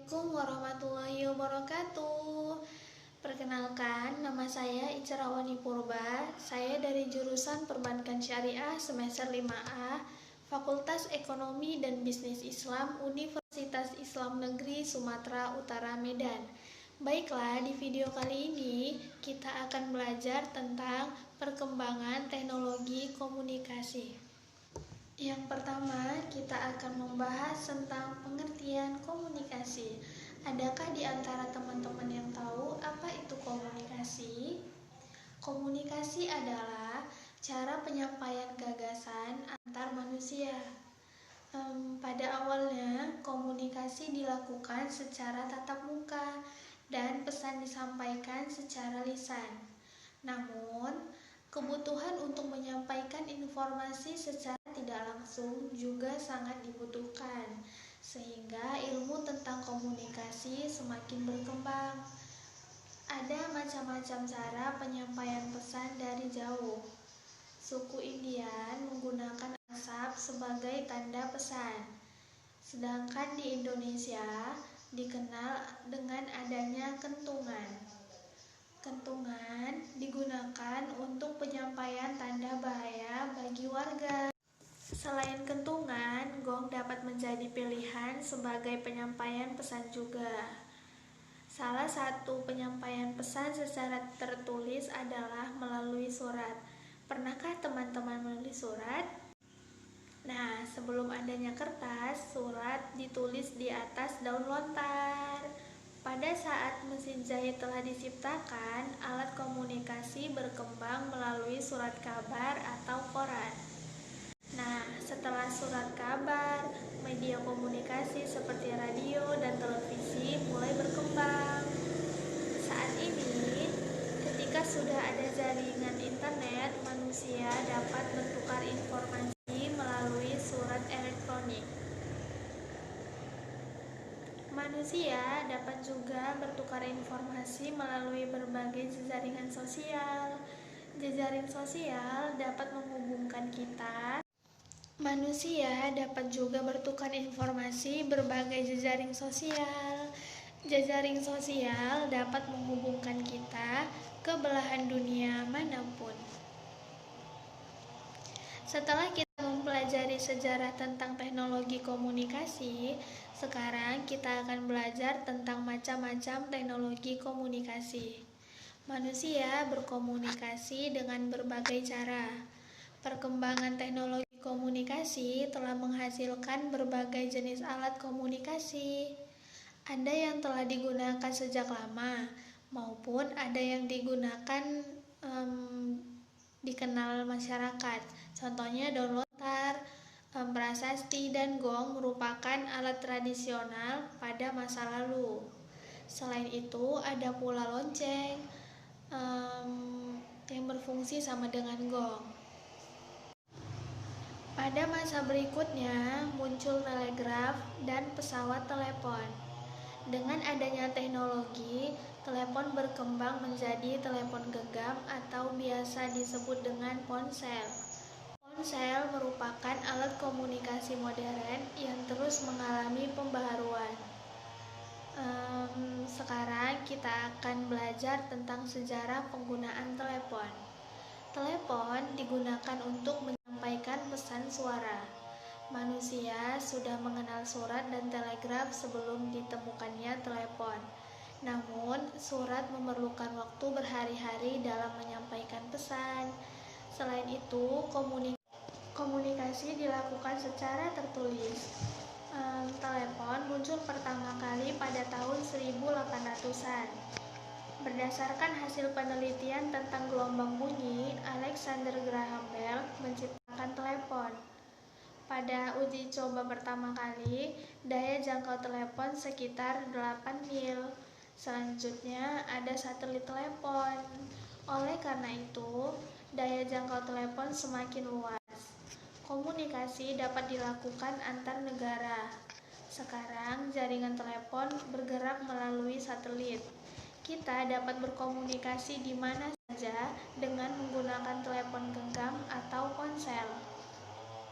Assalamualaikum warahmatullahi wabarakatuh. Perkenalkan, nama saya Ica Rawani Purba. Saya dari jurusan Perbankan Syariah semester 5A, Fakultas Ekonomi dan Bisnis Islam, Universitas Islam Negeri Sumatera Utara, Medan. Baiklah, di video kali ini kita akan belajar tentang perkembangan teknologi komunikasi. Yang pertama, kita akan membahas tentang pengertian komunikasi. Adakah di antara teman-teman yang tahu apa itu komunikasi? Komunikasi adalah cara penyampaian gagasan antar manusia. Pada awalnya, komunikasi dilakukan secara tatap muka dan pesan disampaikan secara lisan. Namun, kebutuhan untuk menyampaikan informasi secara tidak langsung juga sangat dibutuhkan, sehingga ilmu tentang komunikasi semakin berkembang. Ada macam-macam cara penyampaian pesan dari jauh. Suku Indian menggunakan asap sebagai tanda pesan, sedangkan di Indonesia dikenal dengan adanya kentungan. Kentungan digunakan untuk penyampaian tanda bahaya bagi warga. Selain kentungan, gong dapat menjadi pilihan sebagai penyampaian pesan juga. Salah satu penyampaian pesan secara tertulis adalah melalui surat. Pernahkah teman-teman menulis surat? Nah, sebelum adanya kertas, surat ditulis di atas daun lontar. Pada saat mesin jahit telah diciptakan, alat komunikasi berkembang melalui surat kabar atau koran. Nah, setelah surat kabar, media komunikasi seperti radio dan televisi mulai berkembang. Saat ini, ketika sudah ada jaringan internet, manusia dapat bertukar informasi melalui surat elektronik. Manusia dapat juga bertukar informasi melalui berbagai jejaring sosial. Jejaring sosial dapat menghubungkan kita. Manusia dapat juga bertukar informasi berbagai jejaring sosial. Jejaring sosial dapat menghubungkan kita ke belahan dunia manapun. Setelah kita mempelajari sejarah tentang teknologi komunikasi, sekarang kita akan belajar tentang macam-macam teknologi komunikasi. Manusia berkomunikasi dengan berbagai cara. Perkembangan teknologi komunikasi telah menghasilkan berbagai jenis alat komunikasi. Ada yang telah digunakan sejak lama, maupun ada yang digunakan dikenal masyarakat. Contohnya daun lontar, prasasti, dan gong merupakan alat tradisional pada masa lalu. Selain itu, ada pula lonceng yang berfungsi sama dengan gong. Pada masa berikutnya, muncul telegraf dan pesawat telepon. Dengan adanya teknologi, telepon berkembang menjadi telepon genggam atau biasa disebut dengan ponsel. Ponsel merupakan alat komunikasi modern yang terus mengalami pembaharuan. Sekarang kita akan belajar tentang sejarah penggunaan telepon. Telepon digunakan untuk menyampaikan pesan suara. Manusia sudah mengenal surat dan telegraf sebelum ditemukannya telepon. Namun, surat memerlukan waktu berhari-hari dalam menyampaikan pesan. Selain itu, komunikasi dilakukan secara tertulis. Telepon muncul pertama kali pada tahun 1800-an. Berdasarkan hasil penelitian tentang gelombang bunyi, Alexander Graham Bell menciptakan telepon. Pada uji coba pertama kali, daya jangkau telepon sekitar 8 mil. Selanjutnya ada satelit telepon. Oleh karena itu, daya jangkau telepon semakin luas. Komunikasi dapat dilakukan antar negara. Sekarang jaringan telepon bergerak melalui satelit. Kita dapat berkomunikasi di mana saja dengan menggunakan telepon genggam atau ponsel.